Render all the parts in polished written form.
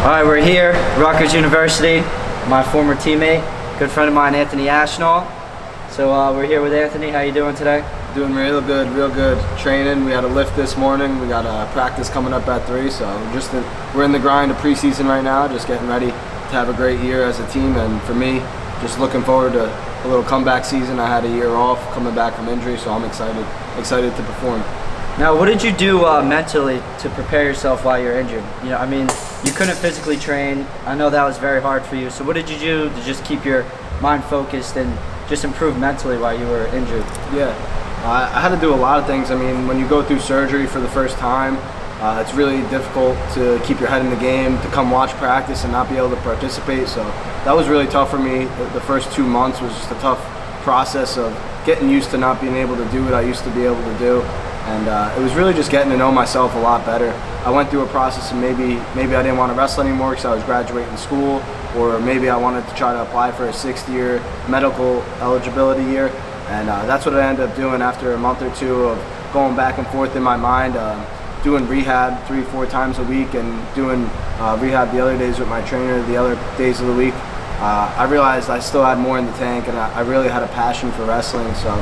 All right, we're here, Rutgers University. My former teammate, good friend of mine, Anthony Ashnault. So we're here with Anthony. How you doing today? Doing real good. Training. We had a lift this morning. We got a practice coming up at 3. So we're in the grind of preseason right now, just getting ready to have a great year as a team. And for me, just looking forward to a little comeback season. I had a year off coming back from injury, so I'm excited to perform. Now, what did you do mentally to prepare yourself while you're injured? You know, I mean, you couldn't physically train. I know that was very hard for you. So what did you do to just keep your mind focused and just improve mentally while you were injured? Yeah, I had to do a lot of things. I mean, when you go through surgery for the first time, it's really difficult to keep your head in the game, to come watch practice and not be able to participate. So that was really tough for me. The first 2 months was just a tough process of getting used to not being able to do what I used to be able to do. And it was really just getting to know myself a lot better. I went through a process of maybe I didn't want to wrestle anymore because I was graduating school, or maybe I wanted to try to apply for a 6th-year medical eligibility year. And that's what I ended up doing after a month or 2 of going back and forth in my mind, doing rehab 3-4 times a week and doing rehab the other days with my trainer the other days of the week. I realized I still had more in the tank, and I really had a passion for wrestling. So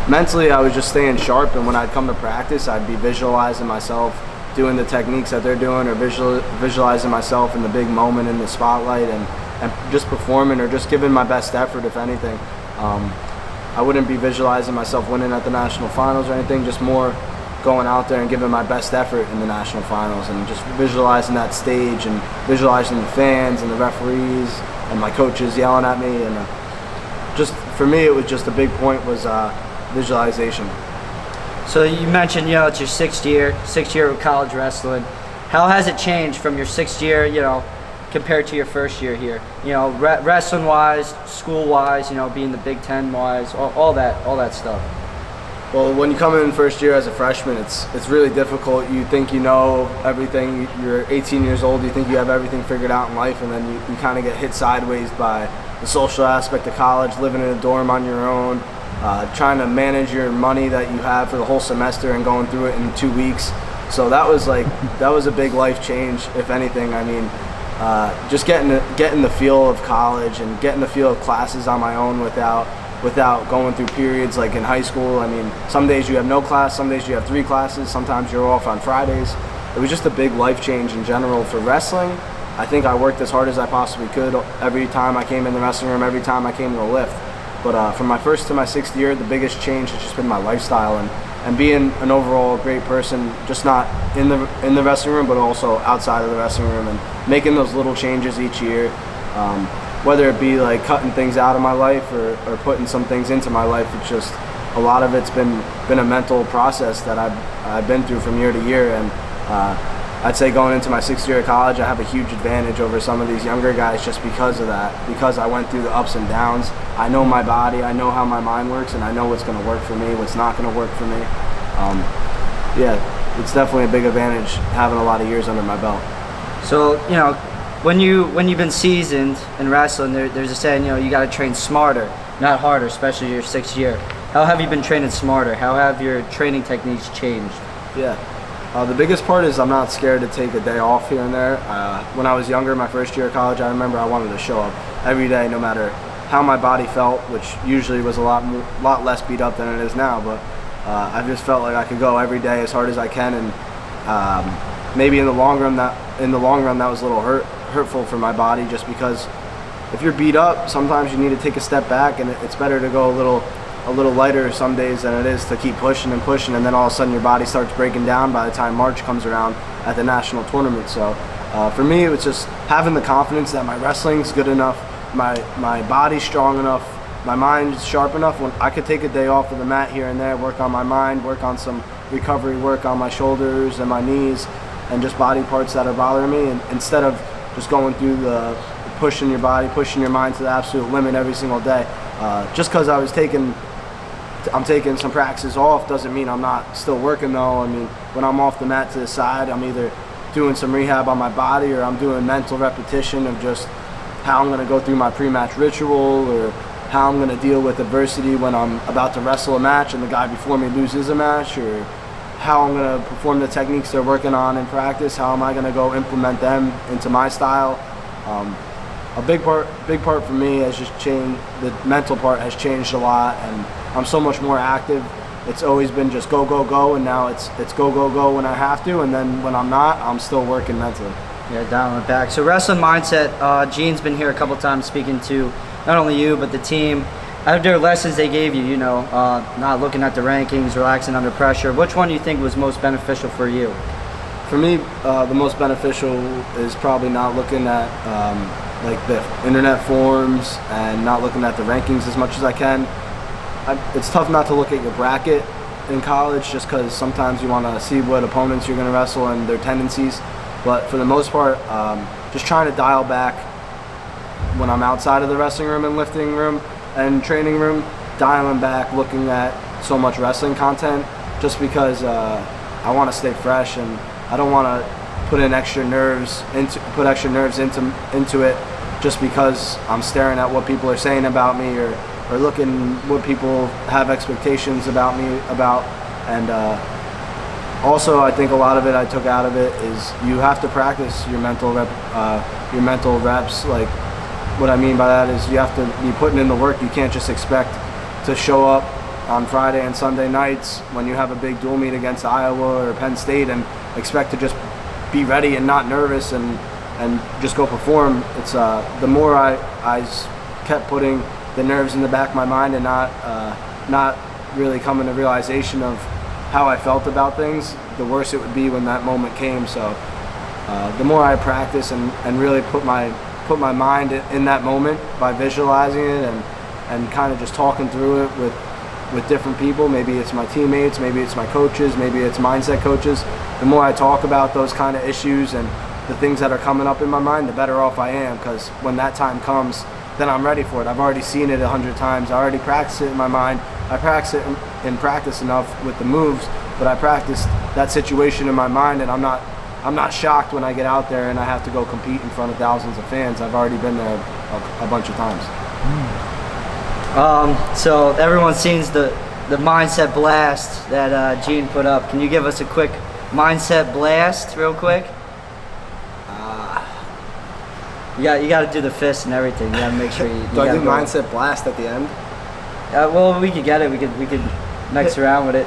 mentally, I was just staying sharp, and when I'd come to practice, I'd be visualizing myself doing the techniques that they're doing, or visualizing myself in the big moment in the spotlight, and just performing or just giving my best effort, if anything. I wouldn't be visualizing myself winning at the national finals or anything, just more going out there and giving my best effort in the national finals, and just visualizing that stage and visualizing the fans and the referees and my coaches yelling at me. And just for me, it was just a big point was visualization. So you mentioned, you know, it's your sixth year of college wrestling. How has it changed from your 6th year, you know, compared to your first year here? You know, wrestling wise, school wise, you know, being the Big Ten wise, all that stuff. Well, when you come in first year as a freshman, it's really difficult. You think you know everything. You're 18 years old. You think you have everything figured out in life, and then you kind of get hit sideways by the social aspect of college, living in a dorm on your own, trying to manage your money that you have for the whole semester and going through it in 2 weeks. So that was a big life change, if anything. I mean, just getting the feel of college and getting the feel of classes on my own without going through periods like in high school. I mean, some days you have no class, some days you have 3 classes, sometimes you're off on Fridays. It was just a big life change in general for wrestling. I think I worked as hard as I possibly could every time I came in the wrestling room, every time I came to the lift. But from my 1st to my 6th year, the biggest change has just been my lifestyle and being an overall great person, just not in the wrestling room, but also outside of the wrestling room, and making those little changes each year. Whether it be like cutting things out of my life or putting some things into my life, it's just a lot of it's been a mental process that I've been through from year to year. And I'd say going into my 6th year of college, I have a huge advantage over some of these younger guys just because of that. Because I went through the ups and downs. I know my body, I know how my mind works, and I know what's going to work for me, what's not going to work for me. Yeah, it's definitely a big advantage having a lot of years under my belt. So, you know, when you've been seasoned in wrestling, there's a saying, you know, you got to train smarter, not harder, especially your 6th year. How have you been training smarter? How have your training techniques changed? Yeah, the biggest part is I'm not scared to take a day off here and there. When I was younger, my 1st year of college, I remember I wanted to show up every day, no matter how my body felt, which usually was a lot less beat up than it is now. But I just felt like I could go every day as hard as I can, and maybe in the long run that was a little hurtful for my body, just because if you're beat up, sometimes you need to take a step back, and it's better to go a little lighter some days than it is to keep pushing, and then all of a sudden your body starts breaking down by the time March comes around at the national tournament. So for me, it was just having the confidence that my wrestling's good enough, my body's strong enough, my mind's sharp enough when I could take a day off of the mat here and there, work on my mind, work on some recovery work on my shoulders and my knees and just body parts that are bothering me, and instead of just going through the pushing your body, pushing your mind to the absolute limit every single day. Just because I'm taking some practices off doesn't mean I'm not still working though. I mean, when I'm off the mat to the side, I'm either doing some rehab on my body, or I'm doing mental repetition of just how I'm going to go through my pre-match ritual, or how I'm going to deal with adversity when I'm about to wrestle a match and the guy before me loses a match, or how I'm going to perform the techniques they're working on in practice. How am I going to go implement them into my style? A big part for me has just changed. The mental part has changed a lot, and I'm so much more active. It's always been just go, go, go, and now it's go, go, go when I have to, and then when I'm not, I'm still working mentally. Yeah, down the back. So wrestling mindset, Gene's been here a couple times speaking to not only you, but the team. Out of their lessons they gave you, not looking at the rankings, relaxing under pressure, which one do you think was most beneficial for you? For me, the most beneficial is probably not looking at like the internet forums and not looking at the rankings as much as I can. It's tough not to look at your bracket in college just because sometimes you want to see what opponents you're going to wrestle and their tendencies. But for the most part, just trying to dial back when I'm outside of the wrestling room and lifting room and training room, dialing back, looking at so much wrestling content just because I want to stay fresh and I don't want to put extra nerves into it just because I'm staring at what people are saying about me or looking what people have expectations about me about. And also I think a lot of it I took out of it is you have to practice your mental reps. Like what I mean by that is you have to be putting in the work. You can't just expect to show up on Friday and Sunday nights when you have a big dual meet against Iowa or Penn State and expect to just be ready and not nervous and just go perform. It's the more I kept putting the nerves in the back of my mind and not really coming to realization of how I felt about things, the worse it would be when that moment came. So the more I practice and really put my mind in that moment by visualizing it and kind of just talking through it with different people, maybe it's my teammates, maybe it's my coaches, maybe it's mindset coaches, the more I talk about those kind of issues and the things that are coming up in my mind, the better off I am, because when that time comes, then I'm ready for it. I've already seen it 100 times. I already practiced it in my mind. I practice it in practice enough with the moves, but I practiced that situation in my mind, and I'm not shocked when I get out there and I have to go compete in front of thousands of fans. I've already been there a bunch of times. So everyone sees the mindset blast that Gene put up. Can you give us a quick mindset blast real quick? You got to do the fist and everything. You got to make sure you. Do I do mindset blast at the end? Well, we could get it. We could mix around with it.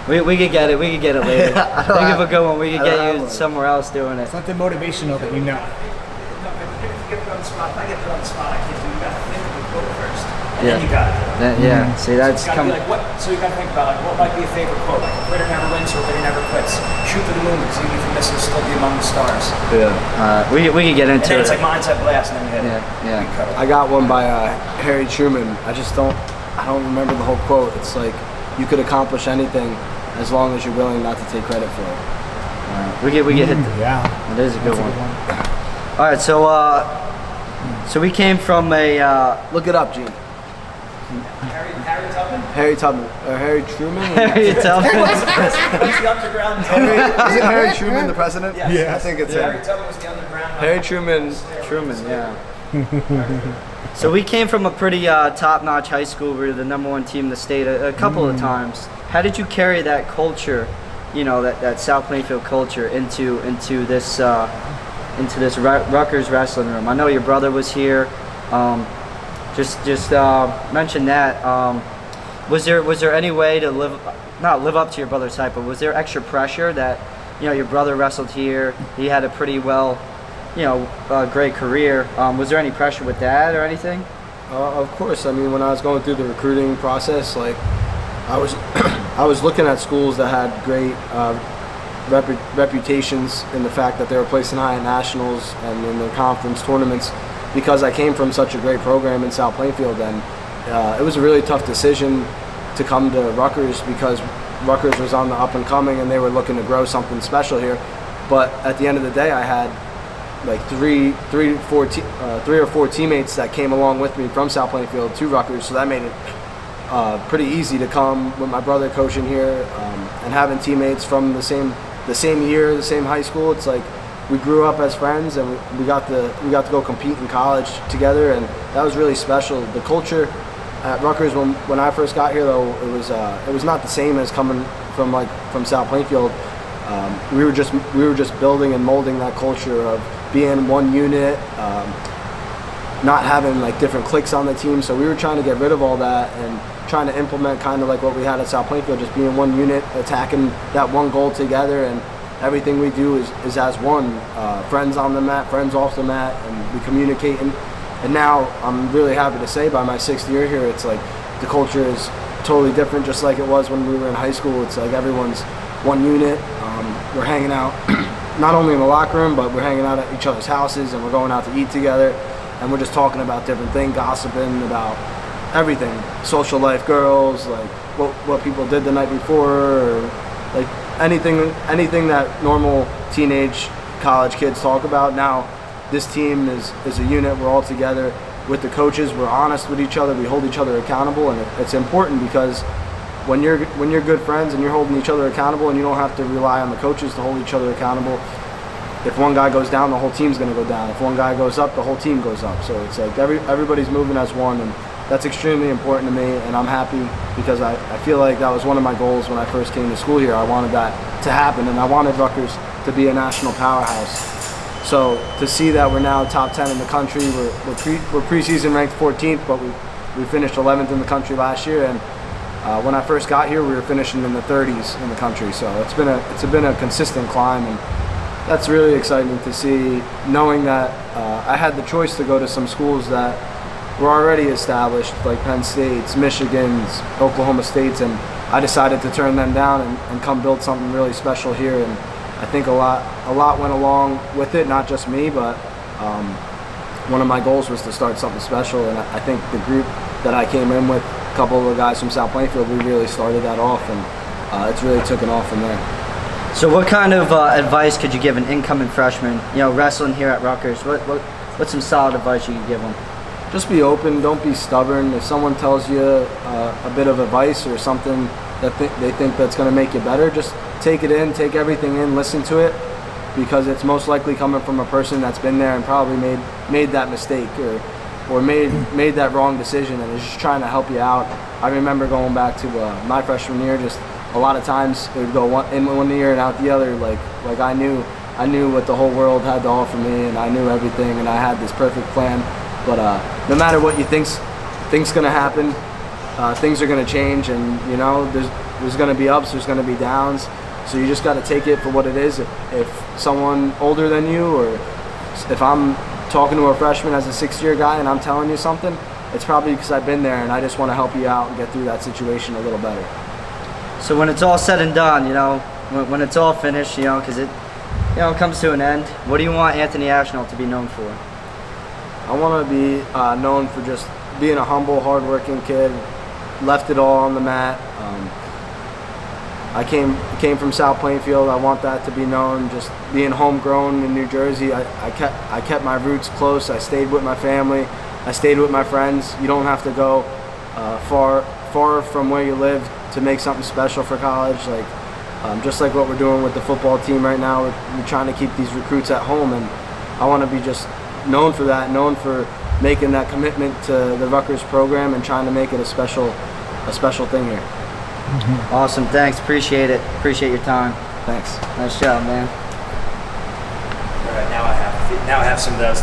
We could get it. We could get it later. Think of a good one. We could get you somewhere else doing it. Something motivational that you know. If you get put on the spot, if I get put on the spot, I can't do it. You got to think of the quote first. And Yeah. then you got to do it. Yeah. See, that's So coming. so you got to think about what might be a favorite quote. Like a quitter never wins or a winner never quits. Shoot for the moon because even if you miss, you'll still be among the stars. Yeah. We could get And into then it. it's like mindset blast, and then you hit it. Yeah. You cut it. I got one by Harry Truman. I don't remember the whole quote. It's like you could accomplish anything as long as you're willing not to take credit for it. We get hit. Yeah. It is a good That's one. a good one. All right. So we came from a. Look it up, Gene. Harry Tubman? Harry Tubman or Harry Truman? Harry Tubman. What's the underground? Is it Harry Truman, the president? Yes. Yeah. I think it's Harry him. Tubman was the underground. Harry Truman. Truman, yeah. So we came from a pretty top-notch high school. We were the #1 team in the state a couple of times. How did you carry that culture, that South Plainfield culture into this Rutgers wrestling room? I know your brother was here. Just mention that. Was there any way to not live up to your brother's hype, but was there extra pressure that your brother wrestled here? He had a pretty great career. Was there any pressure with that or anything? Of course. I mean, when I was going through the recruiting process, like I was looking at schools that had great reputations in the fact that they were placing high at nationals and in the conference tournaments, because I came from such a great program in South Plainfield, and it was a really tough decision to come to Rutgers because Rutgers was on the up and coming and they were looking to grow something special here. But at the end of the day, I had like three or four teammates that came along with me from South Plainfield to Rutgers, so that made it pretty easy to come with my brother coaching here and having teammates from the same year, the same high school. It's like we grew up as friends and we got to go compete in college together, and that was really special. The culture at Rutgers, when I first got here, though, it was not the same as coming from South Plainfield. We were just building and molding that culture of being one unit, not having like different cliques on the team. So we were trying to get rid of all that and trying to implement kind of like what we had at South Plainfield, just being one unit, attacking that one goal together, and everything we do is as one. Friends on the mat, friends off the mat, and we communicate. And now I'm really happy to say, by my 6th year here, it's like the culture is totally different, just like it was when we were in high school. It's like everyone's one unit. We're hanging out not only in the locker room, but we're hanging out at each other's houses, and we're going out to eat together, and we're just talking about different things, gossiping about everything, social life, girls, like what people did the night before, or like anything that normal teenage college kids talk about. Now this team is a unit. We're all together with the coaches. We're honest with each other. We hold each other accountable, and it's important because when you're good friends and you're holding each other accountable, and you don't have to rely on the coaches to hold each other accountable. If one guy goes down, the whole team's going to go down. If one guy goes up, the whole team goes up. So it's like everybody's moving as one, and that's extremely important to me, and I'm happy because I feel like that was one of my goals when I first came to school here. I wanted that to happen, and I wanted Rutgers to be a national powerhouse. So to see that we're now top 10 in the country, we're preseason ranked 14th, but we finished 11th in the country last year, and when I first got here, we were finishing in the 30s in the country. So it's been a consistent climb, and that's really exciting to see, knowing that I had the choice to go to some schools that were already established, like Penn State's, Michigan's, Oklahoma State's, and I decided to turn them down and come build something really special here. And I think a lot went along with it, not just me, but one of my goals was to start something special, and I think the group that I came in with, a couple of the guys from South Plainfield, we really started that off, and it's really taken off from there. So what kind of advice could you give an incoming freshman, wrestling here at Rutgers? What's some solid advice you could give them? Just be open, don't be stubborn. If someone tells you a bit of advice or something that they think that's going to make you better, just take it in, take everything in, listen to it, because it's most likely coming from a person that's been there and probably made that mistake or made that wrong decision and is just trying to help you out. I remember going back to my freshman year, just a lot of times it would go in one ear and out the other. Like I knew what the whole world had to offer me, and I knew everything, and I had this perfect plan. But no matter what you think's gonna happen, things are gonna change, and there's gonna be ups, there's gonna be downs. So you just got to take it for what it is. If someone older than you, or if I'm talking to a freshman as a 6th-year guy and I'm telling you something, it's probably because I've been there and I just want to help you out and get through that situation a little better. So when it's all said and done, when it's all finished, because it comes to an end, what do you want Anthony Ashnault to be known for? I want to be known for just being a humble, hardworking kid, left it all on the mat. I came from South Plainfield. I want that to be known. Just being homegrown in New Jersey, I kept my roots close. I stayed with my family. I stayed with my friends. You don't have to go far from where you live to make something special for college. Just like what we're doing with the football team right now, we're trying to keep these recruits at home, and I want to be just known for that, known for making that commitment to the Rutgers program and trying to make it a special thing here. Awesome, thanks, appreciate it. Appreciate your time. Thanks. Nice job, man. All right, now I have some of those.